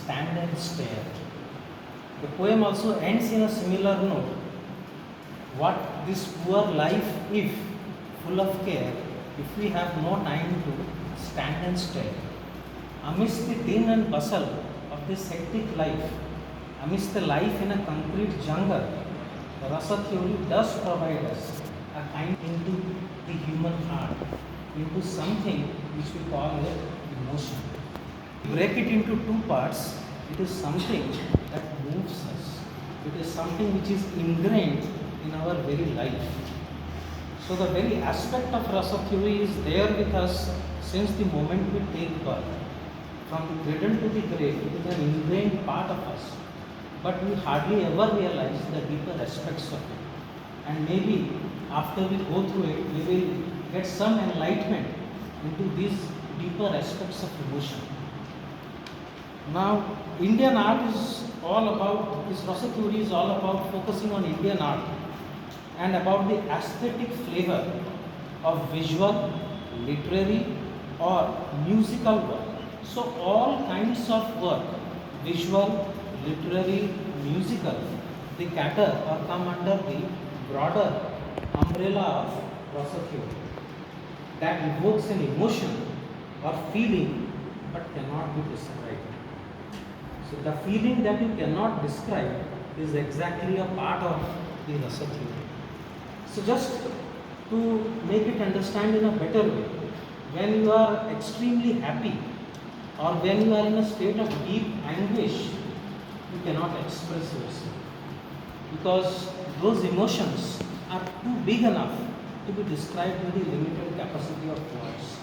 stand and stare. The poem also ends in a similar note. What this poor life if, full of care, if we have no time to stand and stare. Amidst the din and bustle of this hectic life, amidst the life in a concrete jungle, the Rasa theory does provide us a kind into the human heart, into something which we call emotion. Break it into two parts, it is something that moves us. It is something which is ingrained in our very life. So the very aspect of Rasa theory is there with us since the moment we take birth. From the cradle to the grave, it is an ingrained part of us. But we hardly ever realize the deeper aspects of it. And maybe after we go through it, we will get some enlightenment into these deeper aspects of emotion. Now, Indian art is all about, this Rasa theory is all about focusing on Indian art and about the aesthetic flavor of visual, literary or musical work. So all kinds of work, visual, literary, musical, they cater or come under the broader umbrella of Rasa theory that evokes an emotion or feeling but cannot be described. So the feeling that you cannot describe is exactly a part of the Rasa theory. So just to make it understand in a better way, when you are extremely happy or when you are in a state of deep anguish, you cannot express yourself because those emotions are too big enough to be described with the limited capacity of words.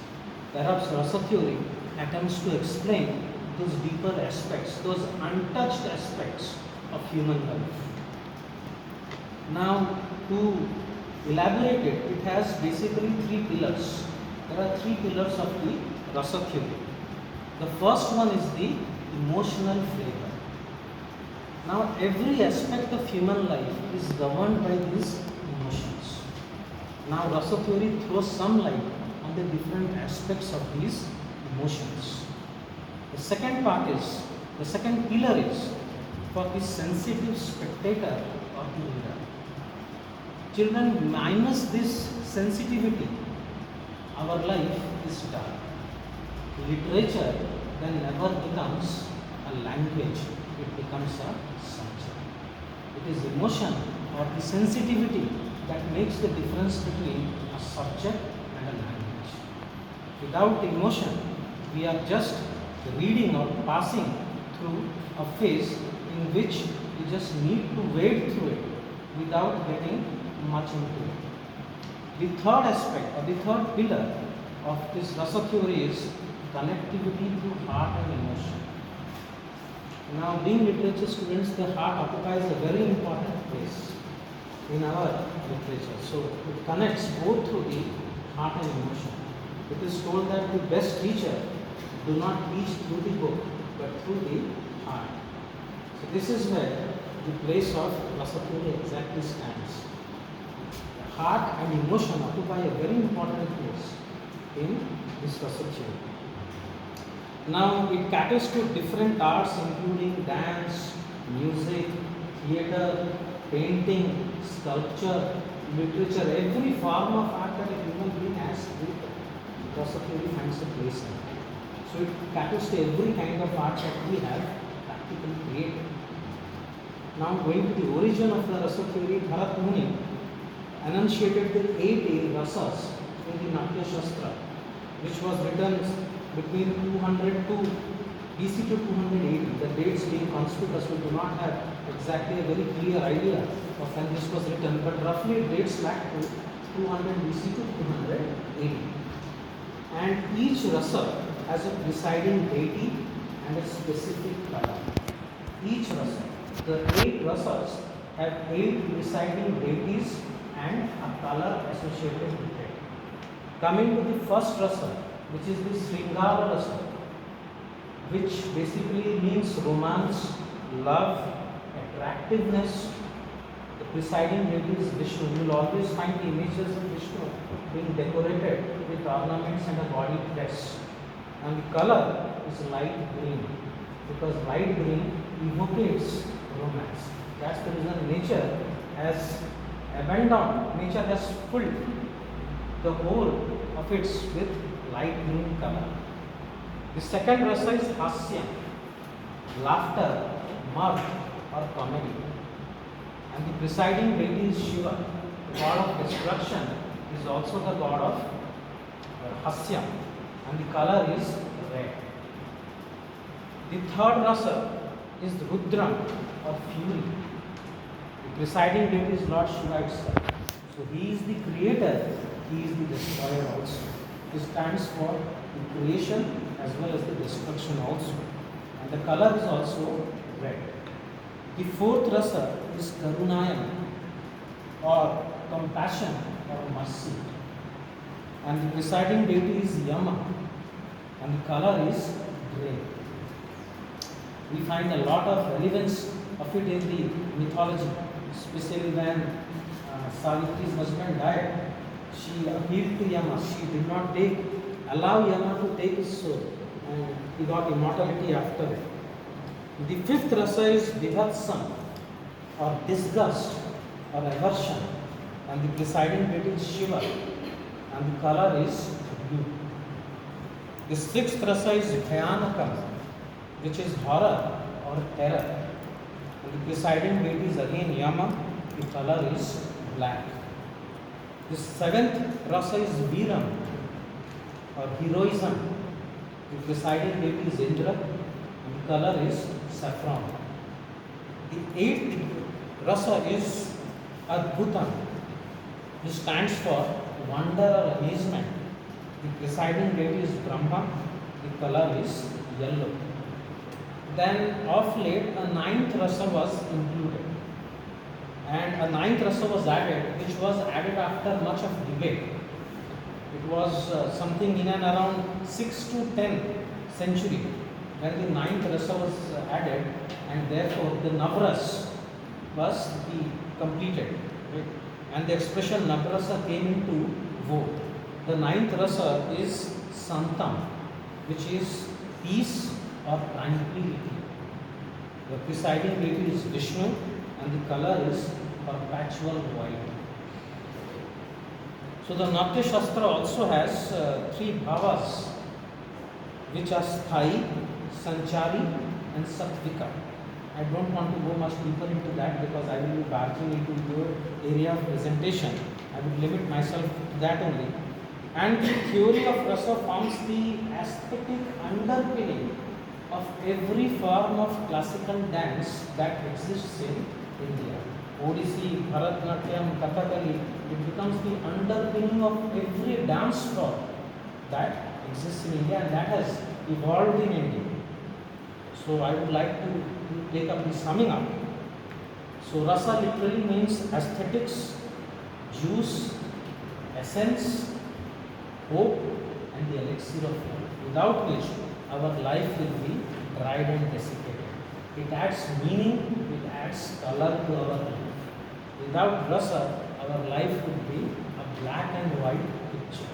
Perhaps Rasa theory attempts to explain those deeper aspects, those untouched aspects of human life. Now, to elaborate it, it has basically three pillars. There are three pillars of the Rasa theory. The first one is the emotional flavor. Now, every aspect of human life is governed by these emotions. Now, Rasa theory throws some light on the different aspects of these emotions. The second pillar is for the sensitive spectator or the reader. Children, minus this sensitivity, our life is dark. Literature then never becomes a language, it becomes a subject. It is emotion or the sensitivity that makes the difference between a subject and a language. Without emotion, we are just reading or passing through a phase in which we just need to wade through it without getting much into it. The third aspect or the third pillar of this Rasa theory is connectivity through heart and emotion. Now, being literature students, the heart occupies a very important place in our literature. So, it connects both through the heart and emotion. It is told that the best teacher do not teach through the book, but through the heart. So, this is where the place of Rasa theory exactly stands. The heart and emotion occupy a very important place in this Rasa theory. Now, it caters to different arts including dance, music, theatre, painting, sculpture, literature, every form of art that a human being has, Rasa theory finds a place in. So, it caters to every kind of art that we have practically created. Now, going to the origin of the Rasa theory, Bharat Muni enunciated the 8 rasas in the Natya Shastra, which was written between 202 BC to 280. The dates being conspicuous, we do not have exactly a very clear idea of when this was written, but roughly it dates back to 200 BC to 280. And each rasa has a presiding deity and a specific color. Each rasa, the 8 rasas have 8 presiding deities and a color associated with it. Coming to the first rasa, which is the Sringara rasa, which basically means romance, love, attractiveness. The presiding deity is Vishnu. You will always find the images of Vishnu being decorated with ornaments and a body dress. And the color is light green. because light green evocates romance. That's the reason nature has abandoned, nature has filled the whole of it with light green color. The second rasa is hasya, laughter, mirth or comedy. And the presiding deity is Shiva, the god of destruction, is also the god of hasya, and the color is red. The third rasa is Rudra or fury. The presiding deity is Lord Shiva itself. So he is the creator, he is the destroyer also. He stands for the creation as well as the destruction also. And the color is also red. The fourth rasa is Karunayam or compassion or mercy. And the presiding deity is Yama, and the color is grey. We find a lot of relevance of it in the mythology, especially when Savitri's husband died. She appealed to Yama. She did not allow Yama to take his soul, and he got immortality after it. The fifth rasa is Vibhatsam or disgust or aversion, and the presiding deity is Shiva, and the color is blue. The sixth rasa is Bhayanakam, which is horror or terror, and the presiding deity is again Yama, the color is black. The seventh rasa is Viram or heroism, the presiding deity is Indra, and the color is saffron. The eighth rasa is Adbhutam, which stands for wonder or amazement. The presiding deity is Brahma, the color is yellow. Then of late a ninth rasa was included, and a ninth rasa was added, which was added after much of debate. It was something in and around 6 to 10 century when the ninth rasa was added, and therefore the Navras was completed. Right? And the expression Navrasa came into vogue. The ninth rasa is Santam, which is peace or tranquility. The presiding deity is Vishnu, and the color is perpetual white. So the Natya Shastra also has three bhavas, which are Sthai, Sanchari and Sattvika. I don't want to go much deeper into that because I will be barging into your area of presentation. I will limit myself to that only. And the theory of rasa forms the aesthetic underpinning of every form of classical dance that exists in India. Odissi, Bharatanatyam, Kathakali, it becomes the underpinning of every dance form that exists in India, and that has evolved in India. So I would like to take up the summing up. So rasa literally means aesthetics, juice, essence, hope and the elixir of life, without which our life will be dried and desiccated. It adds meaning, it adds color to our life. Without rasa, our life would be a black and white picture.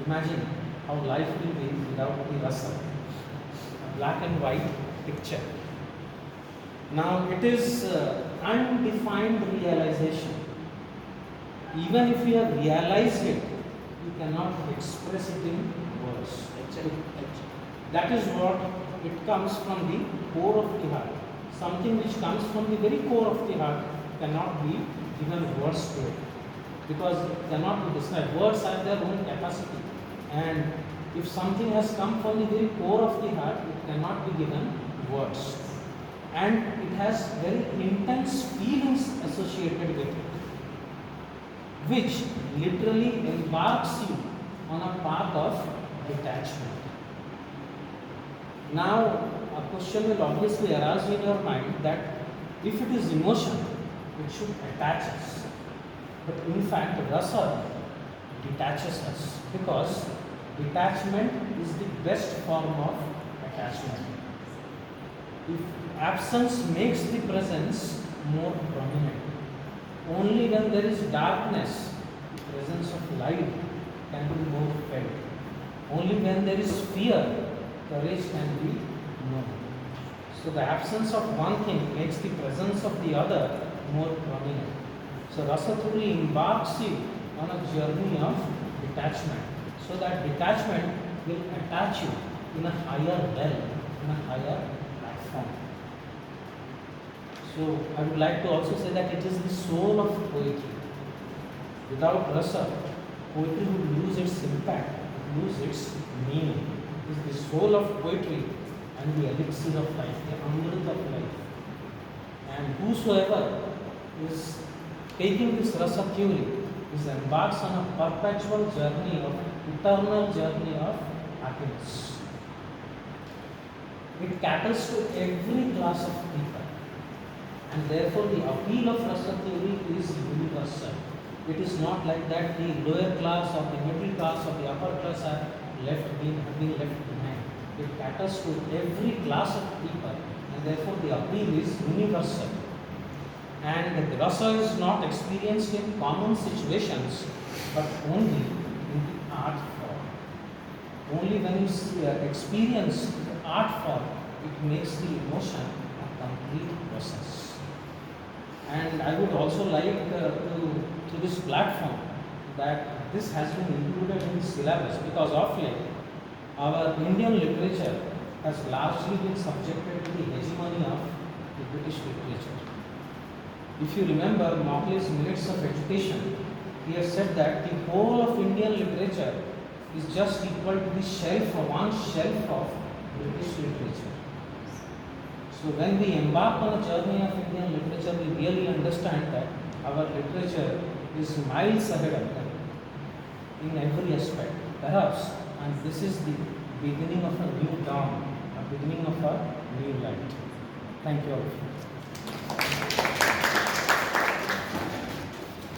Imagine how life will be without the rasa. A black and white picture. Now it is undefined realization. Even if we have realized it, we cannot express it in words. That is what it comes from the core of the heart. Something which comes from the very core of the heart cannot be given words to it, because it cannot be described. Words have their own capacity, and if something has come from the very core of the heart, it cannot be given words. And it has very intense feelings associated with it, which literally embarks you on a path of detachment. Now, a question will obviously arise in your mind that if it is emotion, it should attach us. But in fact, rasa detaches us, because detachment is the best form of attachment. If absence makes the presence more prominent, only when there is darkness, the presence of light can be more felt. Only when there is fear, courage can be known. So the absence of one thing makes the presence of the other more prominent. So Rasa theory embarks you on a journey of detachment. So that detachment will attach you in a higher realm, in a higher platform. So I would like to also say that it is the soul of poetry. Without Rasa, poetry would lose its impact, lose its meaning. It is the soul of poetry and the elixir of life, the amrit of life. And whosoever is taking this Rasa theory is embarks on a perpetual journey of eternal journey of happiness. It caters to every class of people, and therefore the appeal of Rasa theory is universal. It is not like that the lower class or the middle class or the upper class have been left behind. It caters to every class of people, and therefore the appeal is universal. And the Rasa is not experienced in common situations, but only in the art form. Only when you experience the art form, it makes the emotion a complete process. And I would also like to this platform that this has been included in the syllabus, because of late our Indian literature has largely been subjected to the hegemony of the British literature. If you remember Mauchly's Minutes of Education, he has said that the whole of Indian literature is just equal to the shelf or one shelf of British literature. So when we embark on a journey of Indian literature, we really understand that our literature is miles ahead of them in every aspect. Perhaps, and this is the beginning of a new dawn, a beginning of a new light. Thank you all.